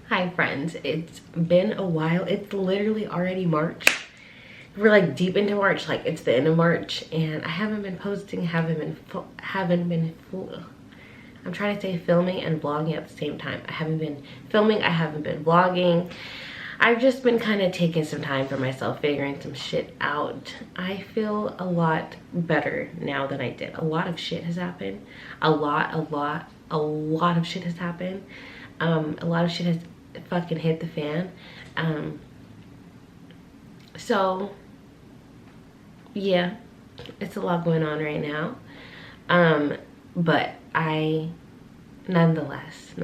Hi friends, it's been a while. It's literally already March. We're like deep into March, like it's the end of March, and I haven't been posting, I'm trying to say filming and vlogging at the same time. I haven't been filming, I haven't been vlogging. I've just been kind of taking some time for myself, figuring some shit out. I feel a lot better now than I did. A lot of shit has happened. A lot of shit has happened. A lot of shit has fucking hit the fan. So yeah, it's a lot going on right now. But nonetheless,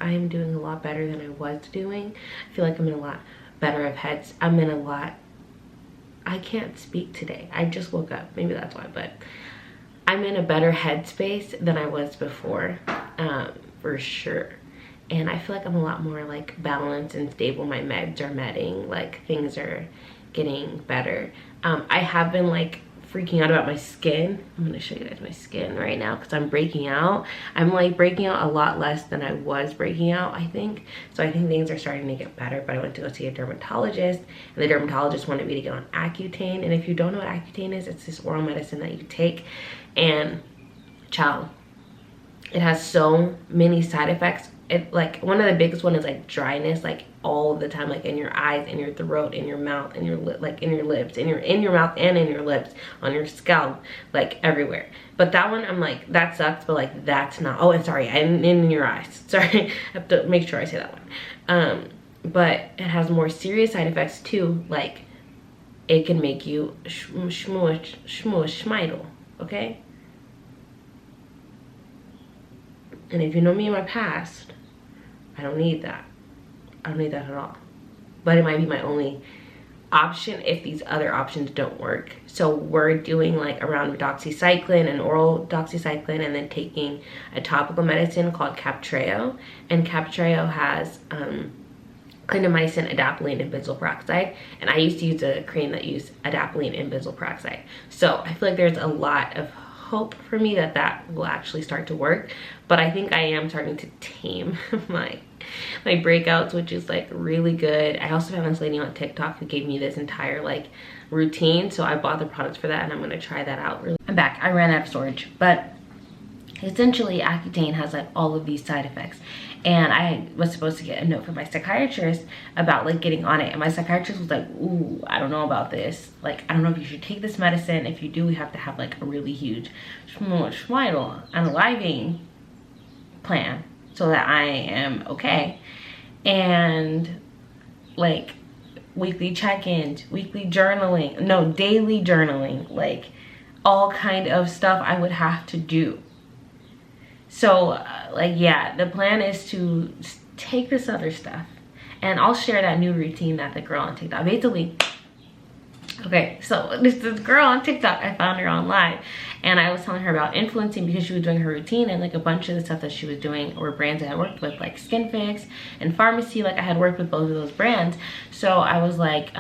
I am doing a lot better than I was doing. I feel like I'm in a lot better of heads. I can't speak today. I just woke up, maybe that's why, but I'm in a better headspace than I was before, for sure. And I feel like I'm a lot more like balanced and stable. My meds are medding, like things are getting better. I have been like freaking out about my skin. I'm gonna show you guys my skin right now because I'm breaking out. I'm like breaking out a lot less than I was breaking out, I think. So I think things are starting to get better, but I went to go see a dermatologist, and the dermatologist wanted me to get on Accutane. And if you don't know what Accutane is, it's this oral medicine that you take, and child, it has so many side effects. It, like, one of the biggest one is like dryness, like all the time, like in your eyes, in your throat, in your mouth, in your like in your lips, in your mouth and in your lips, on your scalp, like everywhere. But that one, I'm like, that sucks, but like that's not. Oh, and sorry, and in your eyes. Sorry, I have to make sure I say that one. But it has more serious side effects too. Like it can make you schmeidel, okay? And if you know me in my past, I don't need that. I don't need that at all. But it might be my only option if these other options don't work. So we're doing like around doxycycline, an oral doxycycline, and then taking a topical medicine called Captreo. And Captreo has clindamycin, adapalene, and benzoyl peroxide. And I used to use a cream that used adapalene and benzoyl peroxide. So I feel like there's a lot of hope for me that that will actually start to work. But I think I am starting to tame my breakouts, which is like really good. I also found this lady on TikTok who gave me this entire like routine, so I bought the products for that, and I'm gonna try that out. I'm back. I ran out of storage, but essentially Accutane has like all of these side effects, and I was supposed to get a note from my psychiatrist about like getting on it, and my psychiatrist was like, ooh, I don't know about this. Like, I don't know if you should take this medicine. If you do, we have to have like a really huge schmeidel analyzing plan so that I am okay. And like weekly check-ins, weekly journaling, no, daily journaling, like all kind of stuff I would have to do. So like, yeah, the plan is to take this other stuff, and I'll share that new routine that the girl on TikTok, basically, okay, so this girl on TikTok, I found her online, and I was telling her about influencing because she was doing her routine, and like a bunch of the stuff that she was doing were brands I had worked with, like Skin Fix and Pharmacy. Like I had worked with both of those brands. So I was like,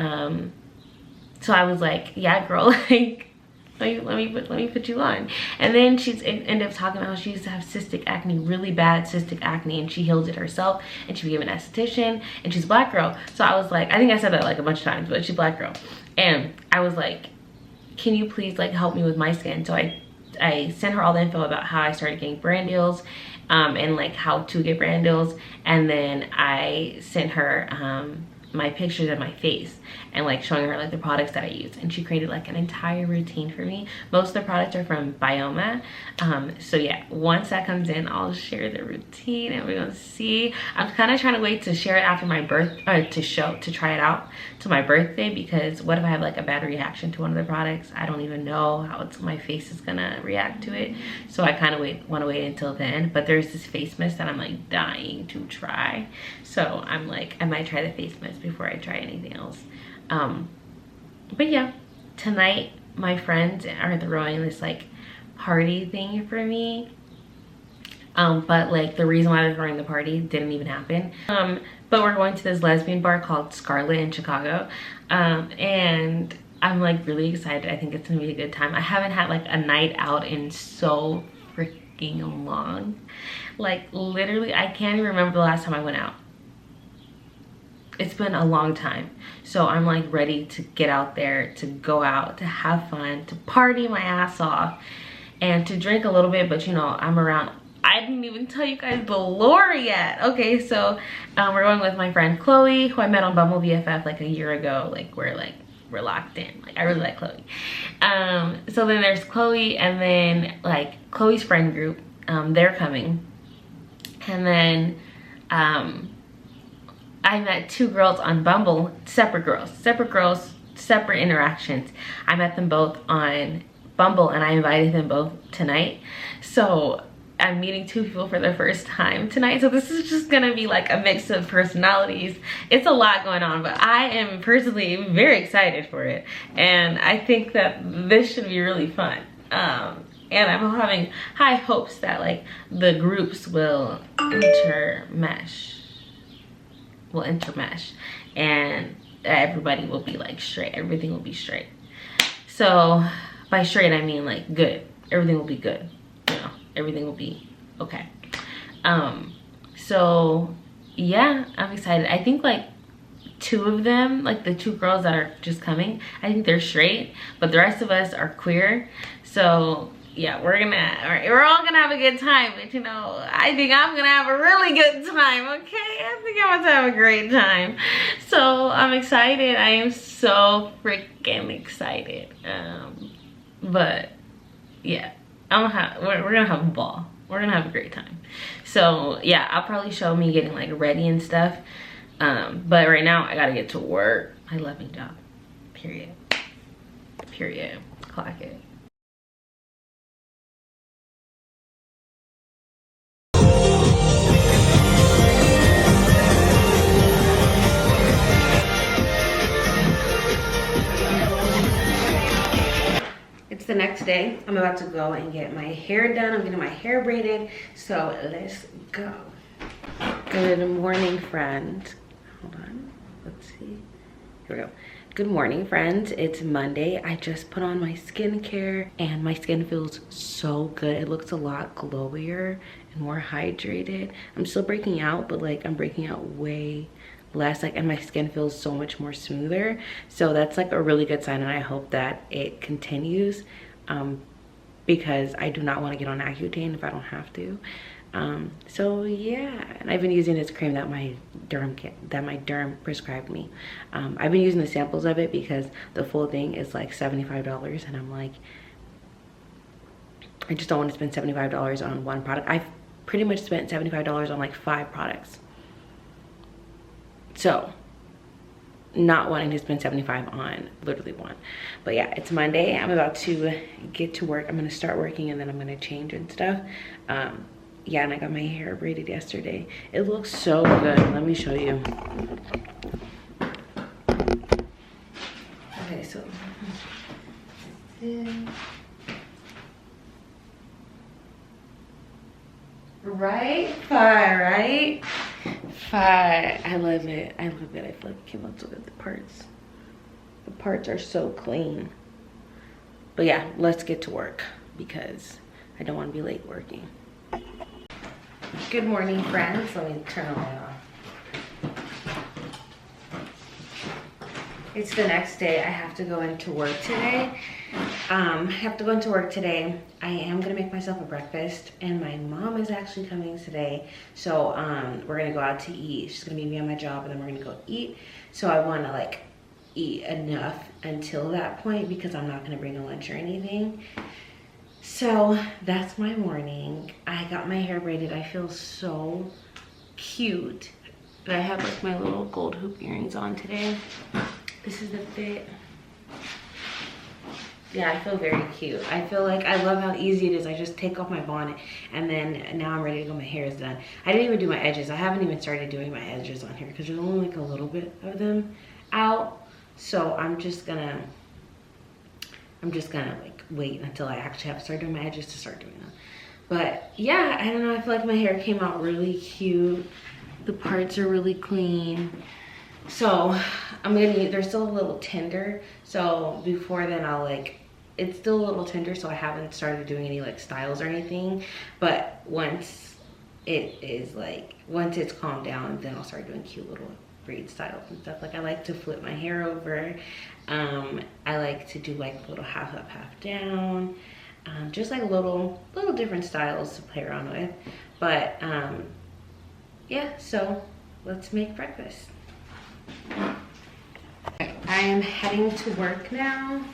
yeah, girl, like, let me put you on. And then she's ended up talking about how she used to have cystic acne, really bad cystic acne, and she healed it herself, and she became an esthetician, and she's a Black girl. So I was like, I think I said that like a bunch of times, but she's a Black girl. And I was like, can you please like help me with my skin? So I sent her all the info about how I started getting brand deals, and like how to get brand deals. And then I sent her my pictures of my face and like showing her like the products that I use, and she created like an entire routine for me. Most of the products are from Bioma. So yeah, once that comes in, I'll share the routine and we're gonna see. I'm kind of trying to wait to share it after my to try it out to my birthday, because what if I have like a bad reaction to one of the products? I don't even know how my face is gonna react to it. So I kind of want to wait until then. But there's this face mist that I'm like dying to try, so I'm like, I might try the face mist before I try anything else. But yeah, tonight my friends are throwing this like party thing for me, but like the reason why they're throwing the party didn't even happen. But we're going to this lesbian bar called Scarlet in Chicago, and I'm like really excited. I think it's gonna be a good time. I haven't had like a night out in so freaking long. Like literally, I can't even remember the last time I went out. it's been a long time. So I'm like ready to get out there, to go out, to have fun, to party my ass off, and to drink a little bit. But you know, I'm around. I didn't even tell you guys the lore yet. Okay, so we're going with my friend Chloe, who I met on Bumble BFF like a year ago. Like we're locked in. Like I really like Chloe. So then there's Chloe, and then like Chloe's friend group. They're coming, and then I met 2 girls on Bumble, separate girls, separate interactions. I met them both on Bumble, and I invited them both tonight. So I'm meeting 2 people for the first time tonight. So this is just gonna be like a mix of personalities. It's a lot going on, but I am personally very excited for it. And I think that this should be really fun. And I'm having high hopes that like the groups will intermesh, and everybody will be like straight. Everything will be straight. So by straight I mean like good. Everything will be good. You know, everything will be okay. So yeah, I'm excited. I think like 2 of them, like the 2 girls that are just coming, I think they're straight, but the rest of us are queer. So yeah, we're all gonna have a good time. But you know, I think I'm gonna have a really good time. Okay, I think I'm gonna have a great time. So I'm excited. I am so freaking excited. But yeah, we're gonna have a ball. We're gonna have a great time. So yeah, I'll probably show me getting like ready and stuff. But right now I gotta get to work. I love my job. Period. Clock it. It's the next day. I'm about to go and get my hair done. I'm getting my hair braided. So let's go. Good morning, friend. Hold on. Let's see. Here we go. Good morning, friends. It's Monday. I just put on my skincare and my skin feels so good. It looks a lot glowier and more hydrated. I'm still breaking out, but like I'm breaking out way less, like, and my skin feels so much more smoother. So that's like a really good sign, and I hope that it continues, because I do not want to get on Accutane if I don't have to. So yeah, and I've been using this cream that my derm prescribed me. I've been using the samples of it because the full thing is like $75, and I'm like, I just don't want to spend $75 on one product. I've pretty much spent $75 on like 5 products. So not wanting to spend $75 on literally one. But yeah, it's Monday. I'm about to get to work. I'm gonna start working, and then I'm gonna change and stuff. Yeah, and I got my hair braided yesterday. It looks so good. Let me show you. Okay, so right? Fire, right? Fire. I love it. I love it. I feel like it came out so good. The parts are so clean. But yeah, let's get to work because I don't want to be late working. Good morning, friends. Let me turn the light off. It's the next day. I have to go into work today. I am gonna make myself a breakfast, and my mom is actually coming today. So we're gonna go out to eat. She's gonna meet me on my job, and then we're gonna go eat. So I wanna like eat enough until that point because I'm not gonna bring a lunch or anything. So that's my morning. I got my hair braided. I feel so cute. I have like my little gold hoop earrings on today. This is the fit. Yeah, I feel very cute. I feel like I love how easy it is. I just take off my bonnet, and then now I'm ready to go. My hair is done. I didn't even do my edges. I haven't even started doing my edges on here because there's only like a little bit of them out. So I'm just gonna like wait until I actually have to start doing my edges to start doing them. But yeah, I don't know. I feel like my hair came out really cute. The parts are really clean. So I'm gonna need, they're still a little tender. So before then I'll like, it's still a little tender, so I haven't started doing any like styles or anything. But once it is like, once it's calmed down, then I'll start doing cute little braid styles and stuff. Like I like to flip my hair over. I like to do like little half up, half down. Just like little different styles to play around with. But yeah, so let's make breakfast. I am heading to work now,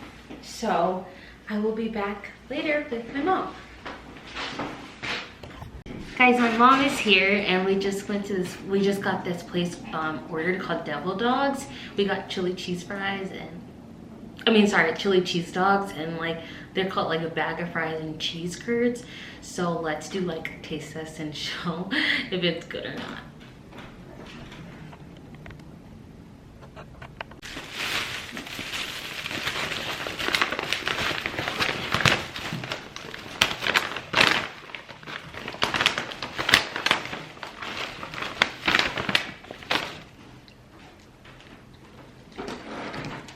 so I will be back later with my mom. Guys, my mom is here and we just got this place ordered called Devil Dogs. We got chili cheese fries and chili cheese dogs, and like they're called like a bag of fries and cheese curds. So let's do like a taste test and show if it's good or not.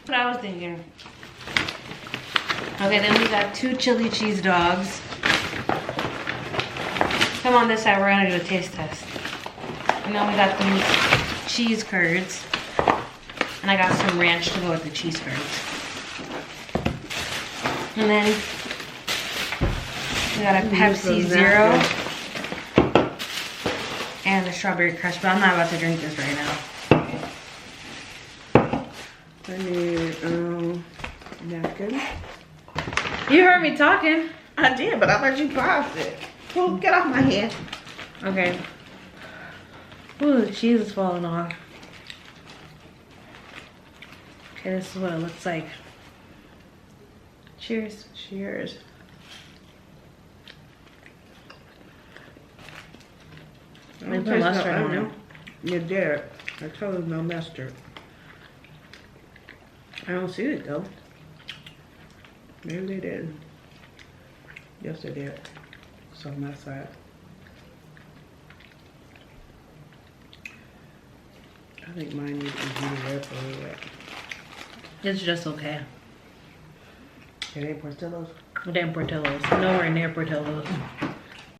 What I was thinking. Okay, then we got 2 chili cheese dogs. Come on this side, we're gonna do a taste test. And then we got these cheese curds. And I got some ranch to go with the cheese curds. And then we got a Pepsi Zero and a strawberry crush, but I'm not about to drink this right now. I need napkin. You heard me talking. I did, but I thought you paused it. Well, get off my head. Okay. Ooh, the cheese is falling off. Okay, this is what it looks like. Cheers. Cheers. I They put mustard on it. onion. You did. I told you no mustard. I don't see it though. Maybe they did. Yes, they did. It's on my side. I think mine needs to be heated up a little bit. It's just okay. It ain't Portillo's. Damn Portillo's. Nowhere near Portillo's.